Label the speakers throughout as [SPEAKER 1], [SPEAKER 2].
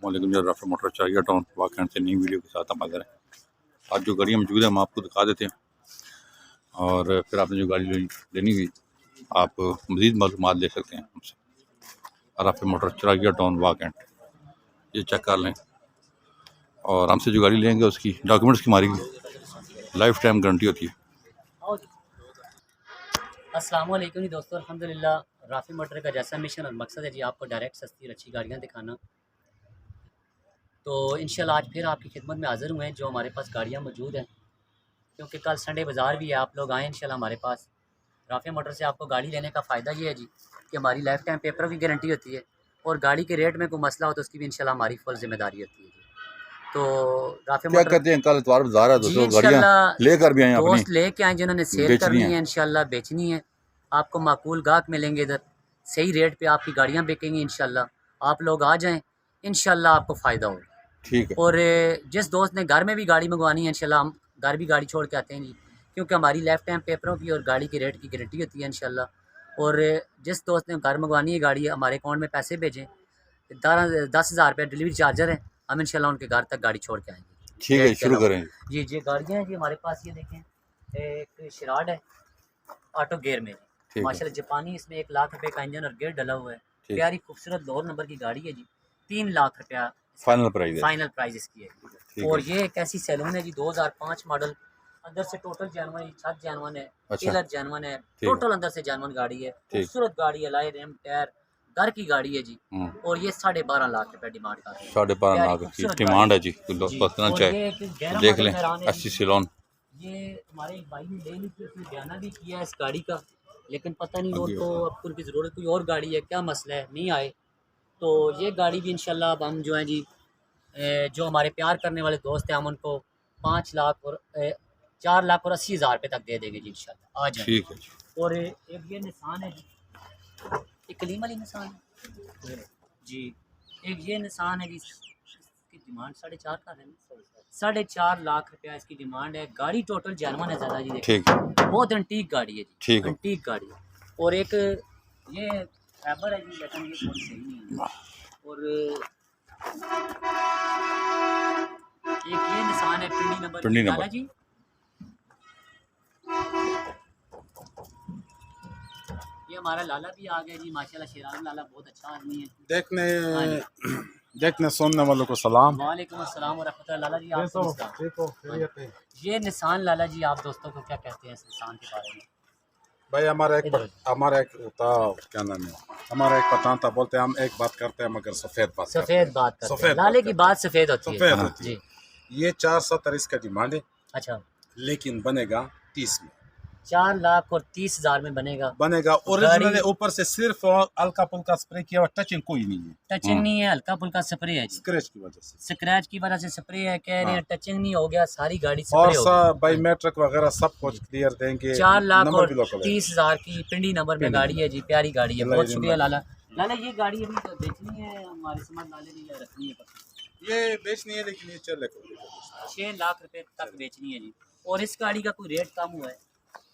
[SPEAKER 1] अस्सलामुअलैकुम जी। Rafale motor चाहिए town वाकई से नई वीडियो के साथ हम हाजिर हैं। आज जो गाड़ियाँ मौजूद हैं हम आपको दिखा देते हैं और फिर आपने जो गाड़ी लेनी हुई आप मज़ीद मालूमात ले सकते हैं हमसे। राफेल मोटर चाहिए टाउन वाकई ये चेक कर लें और हमसे जो गाड़ी लेंगे उसकी डॉक्यूमेंट्स की हमारी लाइफ टाइम गारंटी होती है।
[SPEAKER 2] अस्सलाम वालेकुम जी दोस्तों, अल्हम्दुलिल्लाह राफेल मोटर का जैसा मिशन और मकसद है जी आपको डायरेक्ट सस्ती और अच्छी गाड़ियाँ दिखाना। तो इंशाल्लाह आज फिर आपकी खिदमत में हाज़िर हुए हैं जो हमारे पास गाड़ियाँ मौजूद हैं, क्योंकि कल संडे बाज़ार भी है। आप लोग आएँ इंशाल्लाह हमारे पास। राफेल मोटर से आपको गाड़ी लेने का फ़ायदा ये है जी कि हमारी लाइफ टाइम पेपरों की गारंटी होती है और गाड़ी के रेट में कोई मसला हो तो उसकी भी इंशाल्लाह हमारी फुल जिम्मेदारी होती है जी। तो राफेल
[SPEAKER 1] क्या
[SPEAKER 2] मोटर
[SPEAKER 1] करते हैं, कल इतवार बाजार है
[SPEAKER 2] जी
[SPEAKER 1] दोस्तों, गाड़ियाँ लेकर भी आए हैं,
[SPEAKER 2] दोस्त लेके आए जिन्होंने सेल करनी है इंशाल्लाह बेचनी है। आपको माकूल गाहक मिलेंगे इधर, सही रेट पे आपकी गाड़ियाँ बिकेंगी इंशाल्लाह। आप लोग आ जाएं, इंशाल्लाह आपको फ़ायदा होगा।
[SPEAKER 1] ठीक है।
[SPEAKER 2] और जिस दोस्त ने घर में भी गाड़ी मंगवानी है इंशाल्लाह हम घर भी गाड़ी छोड़ के आते हैं जी, क्योंकि हमारी लाइफ टाइम पेपरों की और गाड़ी की रेट की गारंटी होती है इंशाल्लाह। और जिस दोस्त ने घर मंगवानी है गाड़ी हमारे अकाउंट में पैसे भेजें, 10,000 रुपये डिलीवरी चार्जर है, हम इंशाल्लाह उनके घर तक गाड़ी छोड़ के आएँगे।
[SPEAKER 1] ठीक है, शुरू करें
[SPEAKER 2] जी। ये गाड़ियाँ हैं जी हमारे पास, ये देखें एक शिराड है ऑटो गेयर में जी, माशाल्लाह जापानी। इसमें 1 लाख रुपए का इंजन और गेयर डला हुआ है। प्यारी खूबसूरत लोअर नंबर की गाड़ी है जी। 3 लाख रुपया फाइनल प्राइस इसकी है। और ये एक ऐसी सैलून है जी 2005 मॉडल, अंदर से टोटल जानवन है, छत जानवन है, टेलर जानवन है, टोटल अंदर से जानवन गाड़ी है। खूबसूरत गाड़ी है, लाए रेम टायर, घर की गाड़ी है जी। और ये 12.5 लाख रुपए डिमांड कर रहे हैं।
[SPEAKER 1] 12.5 लाख की डिमांड है जी। देख लें 80 सिलोन।
[SPEAKER 2] ये हमारे एक भाई ने ले ली थी, उसने बयाना भी किया है इस गाड़ी का, लेकिन पता नहीं वो तो अब उनकी ज़रूरत कोई और गाड़ी है, क्या मसला है नहीं आए। तो ये गाड़ी भी इंशाल्लाह अब हम जो है जी जो हमारे प्यार करने वाले दोस्त हैं हम उनको 5 लाख और 4 लाख और 80,000 रुपये तक दे देंगे जी इंशाल्लाह। आ जाए। ठीक है जी। और एक ये निशान है जी, एक कलीम वाली निशान है जी। एक ये निशान है जी, इसकी डिमांड 4.5 का है, 4.5 लाख रुपया इसकी डिमांड है। गाड़ी टोटल जानवन है ज़्यादा जी, ठीक है, बहुत एंटीक गाड़ी है जी, ठीक एंटीक गाड़ी है। और एक ये फैबर है जी, लेकिन ये थोड़ी सही नहीं है। और एक ये निशान है पिंडी नंबर जी। ये हमारा लाला भी आ गया जी माशाल्लाह, शेरान लाला बहुत अच्छा आदमी है।
[SPEAKER 3] देखने सुनने वालों को सलाम।
[SPEAKER 2] वालेकुम अस्सलाम व रहमतुल्लाह। लाला जी आप ये निशान लाला जी आप दोस्तों को क्या कहते हैं इस निशान के बारे में?
[SPEAKER 3] भाई हमारा एक होता क्या नाम है, हमारा एक पठान था, बोलते हैं हम एक बात करते हैं मगर सफेद बात करते हैं।
[SPEAKER 2] लाले की बात सफेद होती है।
[SPEAKER 3] ये 470 इसका डिमांड है।
[SPEAKER 2] अच्छा,
[SPEAKER 3] लेकिन बनेगा 30 में।
[SPEAKER 2] 4 लाख और 30,000 में बनेगा।
[SPEAKER 3] ओरिजिनल ऊपर से सिर्फ हल्का फुल्का स्प्रे किया हुआ, टचिंग कोई नहीं है।
[SPEAKER 2] टचिंग नहीं है, हल्का फुल्का स्प्रे है,
[SPEAKER 3] स्क्रैच की वजह से
[SPEAKER 2] स्प्रे है। कह रहे हैं टचिंग नहीं हो गया, सारी गाड़ी
[SPEAKER 3] और सब बाई मैट्रिक वगैरह सब कुछ क्लियर देंगे।
[SPEAKER 2] 4 लाख और 30,000 की पिंडी नंबर में गाड़ी है जी, प्यारी गाड़ी है। बहुत शुक्रिया लाला। लाला ये गाड़ी अभी तो बेचनी है, हमारे समाज लाले ने रखनी है,
[SPEAKER 3] ये बेचनी है, लेकिन ये
[SPEAKER 2] 6 लाख रुपए तक बेचनी है जी। और इस गाड़ी का कोई रेट कम हुआ है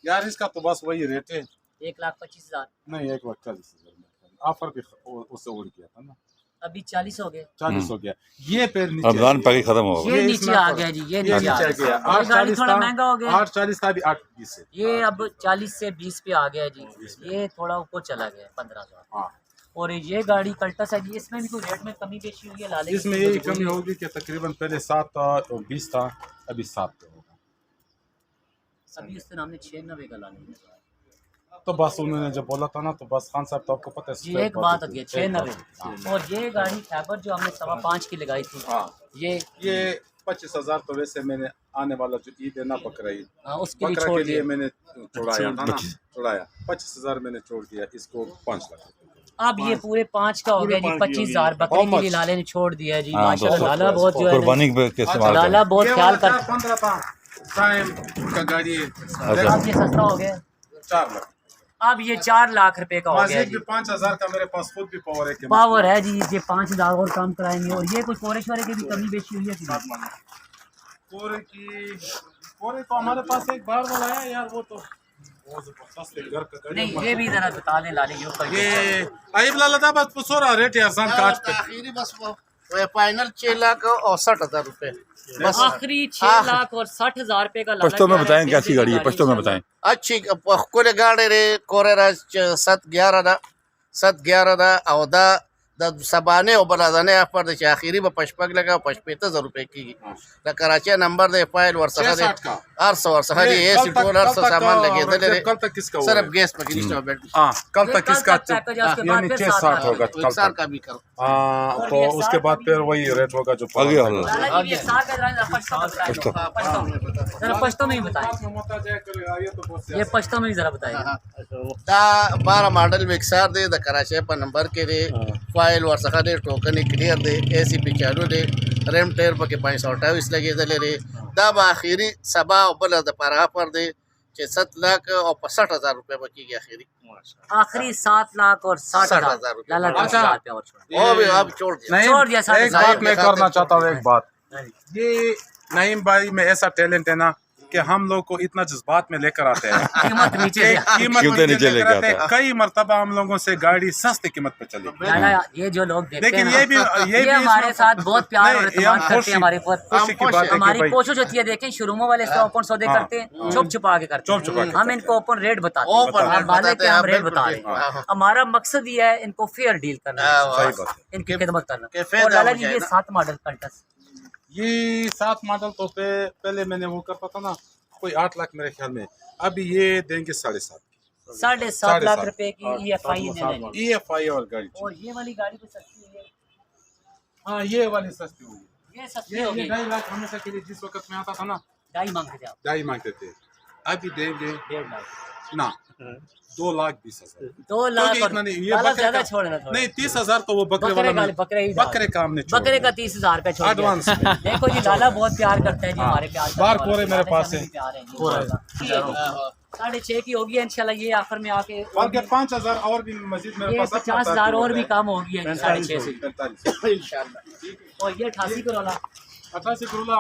[SPEAKER 3] यार? इसका तो बस वही रेट है,
[SPEAKER 2] 1,25,000
[SPEAKER 3] नहीं 1,40,000। ऑफर भी उससे उड़ गया था ना,
[SPEAKER 2] अभी 40 हो गए,
[SPEAKER 3] 40 हो गया। ये फिर
[SPEAKER 1] रमजान पैकेज खत्म हो गया,
[SPEAKER 2] ये नीचे आ गया जी, ये नीचे आ गया।
[SPEAKER 3] 8,40
[SPEAKER 2] थोड़ा महंगा हो गया,
[SPEAKER 3] 8,40 था, अभी 8,20 है।
[SPEAKER 2] ये अब 40 से 20 पे आ गया जी, ये थोड़ा ऊपर चला गया 15,000।
[SPEAKER 3] हाँ।
[SPEAKER 2] और ये गाड़ी कल्टस है जी, इसमें भी कोई रेट में कमी बेशी हुई है लाले?
[SPEAKER 3] इसमें यही कमी होगी कि तकरीबन पहले 7 था और 20 था, अभी 7 पे होगा।
[SPEAKER 2] अभी इससे हमने 96 का लाने,
[SPEAKER 3] तो बस उन्होंने जब बोला था ना, तो बस खान साहब तो आपको पता है
[SPEAKER 2] जी, एक बात होती है 96। और ये गाड़ी फैबर जो हमने 5.25 की लगाई थी, ये
[SPEAKER 3] 25,000 तो वैसे मैंने आने वाला जो ईद है ना, बकरा ईद,
[SPEAKER 2] उसके
[SPEAKER 3] के लिए मैंने छोड़ाया था ना, 25,000 मैंने छोड़ दिया, इसको 5 लाख।
[SPEAKER 2] अब ये पूरे 5 का हो गया जी, 25,000 बकरे के लिए लाले ने छोड़ दिया है जी। माशाल्लाह लाला बहुत जो है, लाला बहुत ख्याल कर।
[SPEAKER 3] 15 था का गाड़ी,
[SPEAKER 2] अब ये सस्ता हो गया
[SPEAKER 3] 4 लाख।
[SPEAKER 2] अब ये 4 लाख रुपए का हो गया जी।
[SPEAKER 3] 5,000 का मेरे पास खुद भी
[SPEAKER 2] पावर है जी, ये 5,000 और काम कराएंगे। और ये कुछ कोरेश्वर की भी कमी बेची हुई है
[SPEAKER 3] कोरे तो हमारे पास एक बार वाला है यार, वो तो घर का
[SPEAKER 2] नहीं, ये भी जरा बता दें लाले के ऊपर।
[SPEAKER 3] ये आइब लाला था बस पूछो रहा रेट यार, शाम काट पे
[SPEAKER 4] तो फाइनल 6,68,000 रुपए बस।
[SPEAKER 2] आखिरी 6,60,000 रुपए का
[SPEAKER 1] पश्तो में बताएं कैसी गाड़ी है, पश्तो में बताएं।
[SPEAKER 4] अच्छी कोले गाड़ी रे कोरेरा 711 दा और दा सबाने और बलादाने पर दे आखिरी ब पशपक लगा 75,000 रुपए की द कराची नंबर दे फाइल वर सहा दे 800 वर सहा दे एसी डॉलर से सामान लगे दे रे।
[SPEAKER 3] कल तक किसका
[SPEAKER 4] सिर्फ गैस पर किसका बैठ
[SPEAKER 3] कल तक किसका यानी 660 होगा कल
[SPEAKER 4] साल
[SPEAKER 3] तक।
[SPEAKER 4] का भी करो
[SPEAKER 3] तो उसके बाद फिर वही रेट होगा जो
[SPEAKER 1] आगे वाला
[SPEAKER 2] जरा पश्तो में ही बताएं, ये पश्तो में ही जरा बताएं।
[SPEAKER 4] दा 12 model mixer they the Karachi पर नंबर के रे फाइल वर सहा दे टोकन क्लियर दे एसी पे चालू दे रेम टायर पर के 528 लगे दे रे। दा आखिरी सबा और बला द पारा पर दे 7,65,000 रुपए बची गई आखिरी
[SPEAKER 2] आखिरी 7,60,000
[SPEAKER 4] रुपए।
[SPEAKER 2] लाला 10,000 रुपए और छोड़
[SPEAKER 4] वो भी अब छोड़ दिया।
[SPEAKER 2] छोड़ दिया।
[SPEAKER 3] एक बात मैं करना चाहता हूँ, एक बात, ये नईम भाई में ऐसा टैलेंट है ना कि हम लोग को इतना जज्बात में लेकर आते हैं
[SPEAKER 2] कीमत नीचे दे।
[SPEAKER 3] कीमत नीचे लेकर आते हैं। कई मरतबा हम लोगों से गाड़ी सस्ती कीमत पे चली,
[SPEAKER 2] लाला ये जो लोग देखते
[SPEAKER 3] लेकिन
[SPEAKER 2] हैं
[SPEAKER 3] ये भी
[SPEAKER 2] हमारे साथ बहुत प्यार और एतमाद करते हैं हमारे ऊपर।
[SPEAKER 3] खुशी की बात है
[SPEAKER 2] हमारी
[SPEAKER 3] कि भाई
[SPEAKER 2] कोशिश होती है, देखें शुरू वाले इसका ओपन सौदे करते हैं, छुप छुपा के करते
[SPEAKER 3] छुप छुपा
[SPEAKER 2] हैं।
[SPEAKER 3] के
[SPEAKER 2] हम इनको ओपन रेट बताते
[SPEAKER 4] ओपन
[SPEAKER 2] हैं,
[SPEAKER 4] रेट
[SPEAKER 2] मालिक
[SPEAKER 4] बताते
[SPEAKER 2] के
[SPEAKER 4] हैं,
[SPEAKER 2] हम रेट
[SPEAKER 4] बिल्कुल
[SPEAKER 2] बता रहे
[SPEAKER 4] बिल्कुल।
[SPEAKER 2] हैं। हमारा मकसद ये है इनको फेयर डील करना,
[SPEAKER 3] सही बात है।
[SPEAKER 2] इनकी खिदमत करना।
[SPEAKER 4] के फायदा
[SPEAKER 2] और लाला
[SPEAKER 4] हो
[SPEAKER 2] जी
[SPEAKER 4] जाए
[SPEAKER 2] ये
[SPEAKER 4] ना।
[SPEAKER 2] 7 मॉडल कल्टस,
[SPEAKER 3] ये 7 मॉडल तो पहले मैंने वो करता था ना, कोई 8 लाख मेरे ख्याल में, अभी ये देंगे 7.5
[SPEAKER 2] 7.5 लाख रुपए की EFI
[SPEAKER 3] EFI और गाड़ी।
[SPEAKER 2] और ये वाली गाड़ी तो सस्ती है,
[SPEAKER 3] हाँ ये वाली सस्ती होगी,
[SPEAKER 2] ये सस्ती
[SPEAKER 3] ये
[SPEAKER 2] होगी।
[SPEAKER 3] 2.5 लाख हमेशा के लिए जिस वक्त में आता था ना,
[SPEAKER 2] 2.5 मांगते थे आप,
[SPEAKER 3] 2.5 मांगते थे, अभी देंगे
[SPEAKER 2] 1.5 लाख,
[SPEAKER 3] ना 2,20,000।
[SPEAKER 2] 2 लाख
[SPEAKER 3] क्योंकि
[SPEAKER 2] और
[SPEAKER 3] इतना नहीं, ये
[SPEAKER 2] लाला
[SPEAKER 3] बकरे
[SPEAKER 2] ज्यादा
[SPEAKER 3] का-
[SPEAKER 2] छोड़ना थोड़ा।
[SPEAKER 3] नहीं 30,000 तो वो बकरे
[SPEAKER 2] बकरे
[SPEAKER 3] वाला
[SPEAKER 2] का
[SPEAKER 3] में-
[SPEAKER 2] बकरे ही
[SPEAKER 3] बकरे का हमने छोड़
[SPEAKER 2] बकरे
[SPEAKER 3] दिया।
[SPEAKER 2] का 30,000 रुपए छोड़ दिया।
[SPEAKER 3] एडवांस में।
[SPEAKER 2] देखो जी लाला बहुत प्यार करते हैं जी, हमारे प्यार करने
[SPEAKER 3] बार
[SPEAKER 2] वाले
[SPEAKER 3] कोरे मेरे
[SPEAKER 2] लाला
[SPEAKER 3] पास
[SPEAKER 2] से
[SPEAKER 3] है।
[SPEAKER 2] हमें भी प्यार है जी, इंशाल्लाह। 6.5 की होगी इंशाल्लाह, ये आखिर में आके
[SPEAKER 3] बल्कि 5,000 और भी मजीद मेरे
[SPEAKER 2] ये
[SPEAKER 3] पास
[SPEAKER 2] 50,000 और भी कम होगी 6.5 से।
[SPEAKER 3] 45
[SPEAKER 4] इंशाल्लाह।
[SPEAKER 2] और ये 88 करोला,
[SPEAKER 3] 88 करोला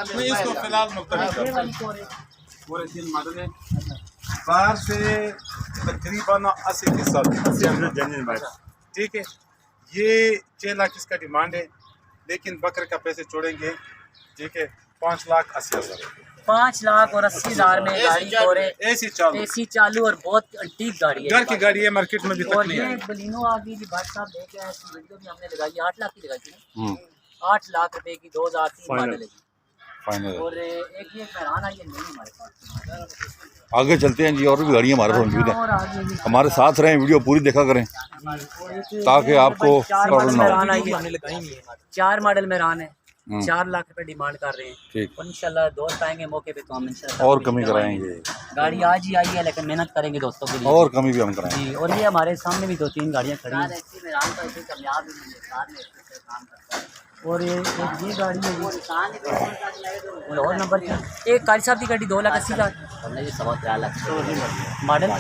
[SPEAKER 3] नहीं, इसको फिलहाल मुख्तलिफ
[SPEAKER 2] ये वाली कोरे
[SPEAKER 3] पूरे 3 मॉडल है, बाहर से तकरीबन 80%, ठीक है। ये 6 लाख इसका डिमांड है, लेकिन बकरे का पैसे छोड़ेंगे, ठीक है, 5,80,000।
[SPEAKER 2] 5,80,000 में गाड़ी कोरे
[SPEAKER 3] ऐसी चालू
[SPEAKER 2] एसी चालू और बहुत अंटीक गाड़ी है।
[SPEAKER 3] घर की गाड़ी है, मार्केट में भी तक
[SPEAKER 2] और
[SPEAKER 3] नहीं
[SPEAKER 2] ये
[SPEAKER 3] है।
[SPEAKER 2] बलिनो आ गई जी, भाई साहब लेके आए, इसकी वीडियो भी हमने लगाई, 8 लाख की लगाई थी ना,
[SPEAKER 1] हम्म,
[SPEAKER 2] 8 लाख रुपए की 2003 मॉडल है जी।
[SPEAKER 1] फाइनल।
[SPEAKER 2] और एक ये मैरान आई है नहीं हमारे पास।
[SPEAKER 1] आगे चलते हैं जी, और भी गाड़ियाँ हमारे पास मौजूद हैं,
[SPEAKER 2] और आगे भी
[SPEAKER 1] हमारे साथ रहें, वीडियो पूरी देखा करें ताकि आपको प्रॉब्लम ना हो।
[SPEAKER 2] 4 मॉडल मैरान है,
[SPEAKER 1] हम्म।
[SPEAKER 2] 4 लाख रुपए डिमांड कर रहे हैं।
[SPEAKER 1] ठीक,
[SPEAKER 2] और इंशाल्लाह दोस्त आएंगे मौके पे तो हम इंशाल्लाह
[SPEAKER 1] और कमी कराएंगे,
[SPEAKER 2] गाड़ी आज ही आई है, लेकिन मेहनत करेंगे दोस्तों के लिए
[SPEAKER 1] और कमी भी हम कराएंगे।
[SPEAKER 2] जी। और ये हमारे सामने भी 2-3 गाड़ियाँ खड़ी हैं। और ये गाड़ी है जी, और नंबर की एक कारी साहब की गाड़ी 2,80,000 मॉडल,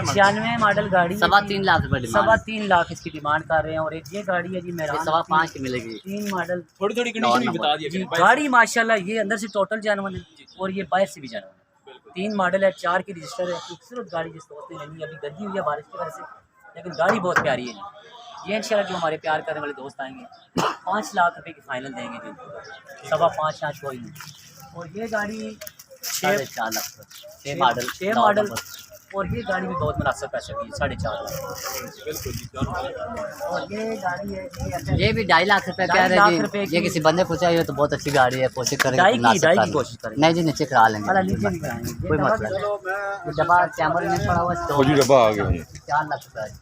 [SPEAKER 2] 96 मॉडल गाड़ी,
[SPEAKER 5] 3.25 लाख रुपए डिमांड,
[SPEAKER 2] 3.25 लाख इसकी डिमांड कर रहे हैं। और एक ये गाड़ी है जी मेरा
[SPEAKER 5] 5.5 की मिलेगी।
[SPEAKER 2] 3 मॉडल,
[SPEAKER 6] थोड़ी थोड़ी कंडीशन भी बता दिए
[SPEAKER 2] जी गाड़ी माशाल्लाह ये अंदर से टोटल जानवर है और ये बाहर से भी जानवर है। 3 मॉडल है, 4 की रजिस्टर है, खूबसूरत गाड़ी जिस दोस्त ने लेनी है, अभी गंदी हुई है बारिश की वजह से, लेकिन गाड़ी बहुत प्यारी है। ये इंशाल्लाह जो हमारे प्यार करने वाले दोस्त आएंगे 5 लाख रुपए की फाइनल देंगे जी, 5.25 यहाँ कोई नहीं। और ये गाड़ी
[SPEAKER 5] 4.5 लाख, 6
[SPEAKER 2] मॉडल और ये गाड़ी भी बहुत मुनासिब पैसे की 4.5 लाख। और ये गाड़ी है
[SPEAKER 5] ये भी 2.5 लाख रुपए कह
[SPEAKER 2] 2.5
[SPEAKER 5] रहे
[SPEAKER 2] लाख
[SPEAKER 5] हैं
[SPEAKER 2] रुपए
[SPEAKER 5] जी।
[SPEAKER 2] की।
[SPEAKER 5] ये किसी बंदे को चाहिए तो बहुत अच्छी गाड़ी है, कोशिश करेंगे
[SPEAKER 2] ढाई की
[SPEAKER 5] मुनासिब कर
[SPEAKER 2] कोशिश
[SPEAKER 5] लें।
[SPEAKER 2] करेंगे।
[SPEAKER 5] नहीं जी नीचे करा लेंगे,
[SPEAKER 2] अला नीचे नहीं कराएंगे,
[SPEAKER 5] कोई मसला नहीं। ये डब्बा कैमरे में पड़ा हुआ है,
[SPEAKER 1] फौजी डब्बा आ गया मुझे।
[SPEAKER 5] 4 लाख रुपए है।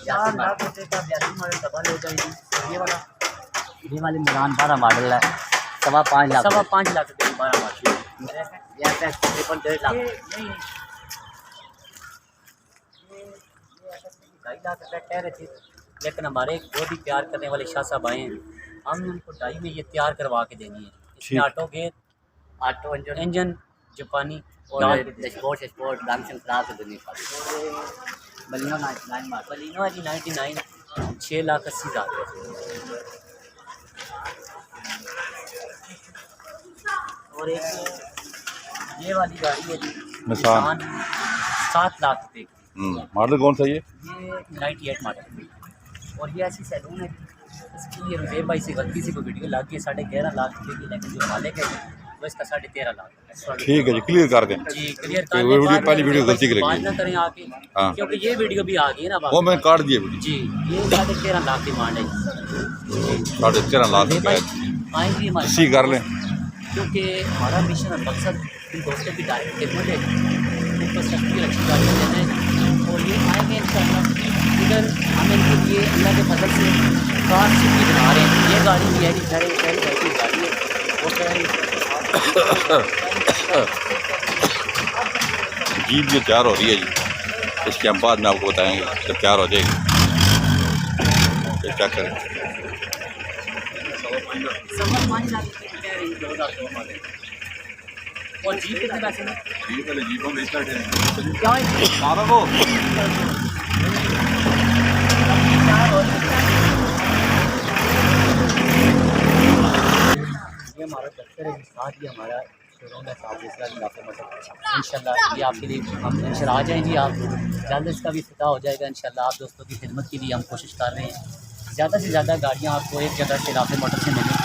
[SPEAKER 2] 4 लाख रुपए का 82 मॉडल डबल हो जाएगी। ये वाला
[SPEAKER 5] ये वाली मिलान 12 मॉडल है, 5.25 लाख।
[SPEAKER 2] 5.25 लाख रुपए की 12 मॉडल।
[SPEAKER 5] ये तकरीबन 1.5 लाख।
[SPEAKER 2] ये नहीं, 2.5 लाख रुपए कह रहे थे, लेकिन हमारे बहुत ही प्यार करने वाले शाह साहब आए हैं, हमने उनको 2.5 में ये तैयार करवा के देनी है। इसमें ऑटो गेयर,
[SPEAKER 5] ऑटो
[SPEAKER 2] इंजन जापानी
[SPEAKER 5] और डैशबोर्ड लैंप खराब कर देनी पड़ी। बलिनो 99 मॉडल,
[SPEAKER 2] बलिनो है जी 99, 6,80,000 और एक ये वाली गाड़ी है जी
[SPEAKER 1] निसान।
[SPEAKER 2] 7 लाख रुपए की।
[SPEAKER 1] मॉडल कौन सा ये?
[SPEAKER 2] 98 मॉडल और ये ऐसी सैलून है ये रुज़ैब भाई से गलती से कोई वीडियो लग गई 11.5 लाख रुपये की, लेकिन जो मालिक है वो इसका 13.5 लाख है।
[SPEAKER 1] ठीक है जी, क्लियर कर दें।
[SPEAKER 2] जी क्लियर
[SPEAKER 1] कि वो वीडियो पहली वीडियो गलती की
[SPEAKER 2] बात
[SPEAKER 1] लगी
[SPEAKER 2] ना करें आके,
[SPEAKER 1] हाँ।
[SPEAKER 2] क्योंकि ये वीडियो भी आ गई है ना
[SPEAKER 1] वो मैंने काट दिया वीडियो।
[SPEAKER 2] जी ये 13.5 लाख डिमांड है।
[SPEAKER 1] 13.5 लाख रुपये
[SPEAKER 2] आएंगी हमारे
[SPEAKER 1] इसी कर लें,
[SPEAKER 2] क्योंकि हमारा मिशन और मकसद इन दोस्तों की डायरेक्ट खिदमत है, उनको सस्ती और अच्छी गाड़ियाँ देना है। और ये आएंगे इंशाल्लाह। इधर हम इनके लिए अल्लाह के फजल से कार सिटी बना रहे हैं। ये गाड़ी भी है जी पहली गाड़ी है वो
[SPEAKER 1] जीप जो तैयार हो रही है जी, इसके हम बाद में आपको बताएंगे जब तैयार हो जाएगी। चेक करें,
[SPEAKER 2] और जीप कितने पैसे में
[SPEAKER 1] जीपों में
[SPEAKER 2] क्या है? ये हमारा दफ्तर है, साथ ही हमारा शोरूम है इंशाल्लाह। ये आपके लिए हम इंशाल्लाह आ जाएंगे, आप जल्द इसका भी इफ्तिताह हो जाएगा इंशाल्लाह। आप दोस्तों की खिदमत के लिए हम कोशिश कर रहे हैं ज़्यादा से ज़्यादा गाड़ियाँ आपको एक जगह से राफे मोटर से मिलें,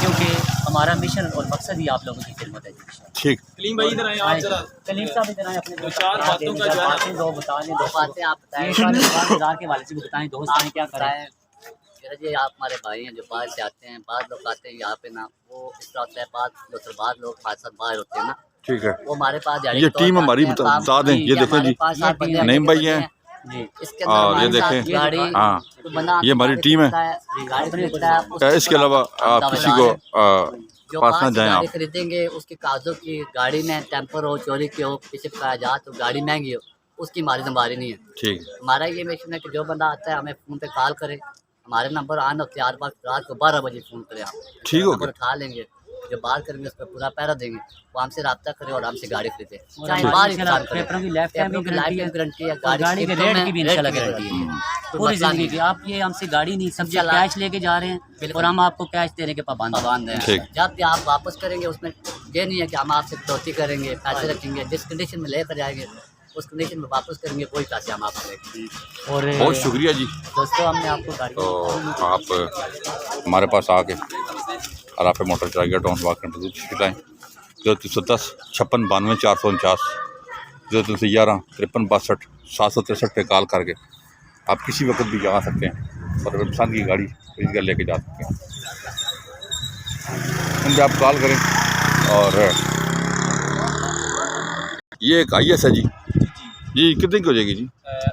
[SPEAKER 2] क्योंकि हमारा मिशन और मकसद ही आप लोगों की खिदमत है।
[SPEAKER 1] ठीक,
[SPEAKER 6] कलीम भाई इधर आए आप जरा।
[SPEAKER 2] कलीम साहब इधर आए, अपने
[SPEAKER 6] दो चार बातों का जो है
[SPEAKER 2] दो बता दें, दो
[SPEAKER 5] बातें आप बताएं।
[SPEAKER 2] बाजार के वाले से भी बताएं, दोस्त आए क्या करें।
[SPEAKER 5] जी आप हमारे भाई हैं जो बाहर से आते हैं, बाद लोग आते हैं यहाँ पे ना, वो इस तरह होता है बाद लोग हमारे साथ बाहर होते हैं ना,
[SPEAKER 1] ठीक है।
[SPEAKER 5] वो हमारे पास
[SPEAKER 1] ये टीम हमारी बता दें, ये देखें जी, नईम भाई हैं
[SPEAKER 5] इसके
[SPEAKER 1] और ये देखें,
[SPEAKER 5] गाड़ी
[SPEAKER 1] हाँ ये हमारी टीम है। इसके अलावा आप किसी को
[SPEAKER 5] जो
[SPEAKER 1] पास ना जाएं,
[SPEAKER 5] गाड़ी
[SPEAKER 1] आप
[SPEAKER 5] खरीदेंगे उसके कागजों की, गाड़ी में टेम्पर हो, चोरी की हो, किसी का जात तो गाड़ी महंगी हो, उसकी हमारी जिम्मेदारी नहीं है।
[SPEAKER 1] ठीक है।
[SPEAKER 5] हमारा ये मिशन है कि जो बंदा आता है हमें फ़ोन पे कॉल करे, हमारे नंबर आन होते 4 बार रात को 12 बजे फ़ोन करें, आप
[SPEAKER 1] ठीक हो
[SPEAKER 5] नंबर
[SPEAKER 1] गया।
[SPEAKER 5] उठा लेंगे, जो बात करेंगे उस पर पूरा पैरा देंगे, वो हमसे रब्ता करे और हमसे गाड़ी खरीदे,
[SPEAKER 2] और
[SPEAKER 5] चाहे
[SPEAKER 2] हमारी
[SPEAKER 5] बाहर
[SPEAKER 2] इंशाल्लाह
[SPEAKER 5] इंसान करे।
[SPEAKER 2] पेपरों की लाइफ टाइम की गारंटी है,
[SPEAKER 5] गारंटी है,
[SPEAKER 2] और गाड़ी के रेट की भी इंशाल्लाह गारंटी है
[SPEAKER 5] तो
[SPEAKER 2] पूरी
[SPEAKER 5] मसला
[SPEAKER 2] ज़िंदगी
[SPEAKER 5] नहीं
[SPEAKER 2] की। आप ये हमसे गाड़ी नहीं समझे,
[SPEAKER 5] इंशाल्लाह।
[SPEAKER 2] कैश लेके जा रहे हैं और हम आपको कैश देने के पाबंद हैं।
[SPEAKER 1] ठीक।
[SPEAKER 5] जब भी आप वापस करेंगे उसमें ये नहीं है कि हम आपसे कटौती करेंगे, पैसे रखेंगे, जिस कंडीशन में लेकर जाएंगे उस कंडीशन में वापस करेंगे, कोई पैसे हम आपको देंगे।
[SPEAKER 2] और
[SPEAKER 1] बहुत शुक्रिया जी।
[SPEAKER 2] दोस्तों हमने आपको गाड़ी
[SPEAKER 1] तो आप हमारे पास आके अराफे मोटर टाइगर टाउन वाकई में शिकाएँ 0310 56 92 449 0311 53 62 763 पे कॉल करके आप किसी वक्त भी जा सकते हैं और पसंद की गाड़ी खरीद कर लेके जा सकते हैं। उनसे आप कॉल करें। और ये एक IS है जी कितने की हो जाएगी जी?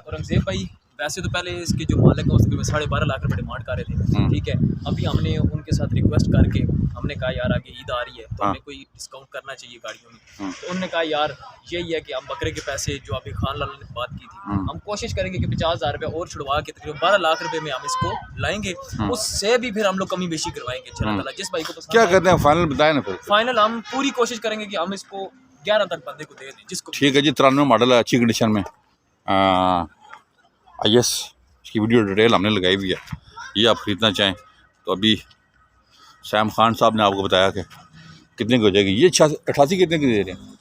[SPEAKER 6] औरंगजेब भाई वैसे तो पहले इसके जो मालिक है उसके 12.5 लाख रुपए डिमांड कर रहे थे, ठीक है। अभी हमने उनके साथ रिक्वेस्ट करके हमने कहा यार आगे ईद आ रही है तो हमें कोई डिस्काउंट करना चाहिए गाड़ियों में। तो उन्होंने कहा यार यही है कि हम बकरे के पैसे जो अभी खान लाल ने बात की थी, हम कोशिश करेंगे कि 50,000 रुपये और छुड़वा के तकरीबन 12 लाख रुपए में हम इसको लाएंगे। उससे भी फिर हम लोग कमी बेशी करवाएंगे इंशाल्लाह। जिस भाई को पसंद
[SPEAKER 1] क्या कहते हैं फाइनल बताएं ना फिर।
[SPEAKER 6] फाइनल हम पूरी कोशिश करेंगे कि हम इसको 11 तक बंदे को दे दें जिसको।
[SPEAKER 1] ठीक है जी। 93 मॉडल है, अच्छी कंडीशन में IS, इसकी वीडियो डिटेल हमने लगाई हुई है। ये आप ख़रीदना चाहें तो अभी सैम खान साहब ने आपको बताया कि कितने की हो जाएगी। ये 88 कितने की दे रहे हैं?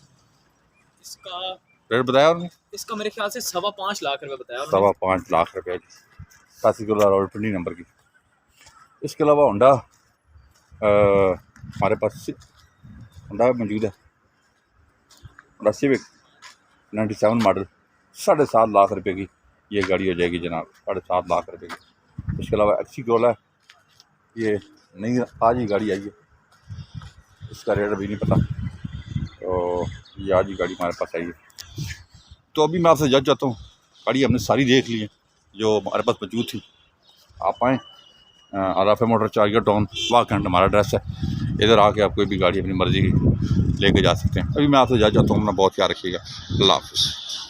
[SPEAKER 6] इसका
[SPEAKER 1] रेट बताया उन्होंने?
[SPEAKER 6] इसका मेरे ख्याल से 5.25 लाख रुपए बताया।
[SPEAKER 1] 5.25 लाख रुपये 80 किलो और 20 नंबर की। इसके अलावा होंडा हमारे पास होंडा मौजूद है, होंडा सिविक 97 मॉडल 7.5 लाख रुपए की ये गाड़ी हो जाएगी जनाब, 7.5 लाख रुपए की। इसके अलावा एक्सी गोला है, ये नई आज ही गाड़ी आई है, इसका रेट अभी नहीं पता, तो ये आज ही गाड़ी हमारे पास आई है। तो अभी मैं आपसे जज चाहता हूँ, गाड़ी हमने सारी देख ली है जो हमारे पास मौजूद थी। आप आएँ अराफे मोटर टाइगर टाउन वाकई हमारा एड्रेस है, इधर आके आप कोई भी गाड़ी अपनी मर्ज़ी की लेके जा सकते हैं। अभी मैं आपसे जज चाहता हूँ, अपना बहुत ख्याल रखिएगा। अल्लाह हाफ़िज़।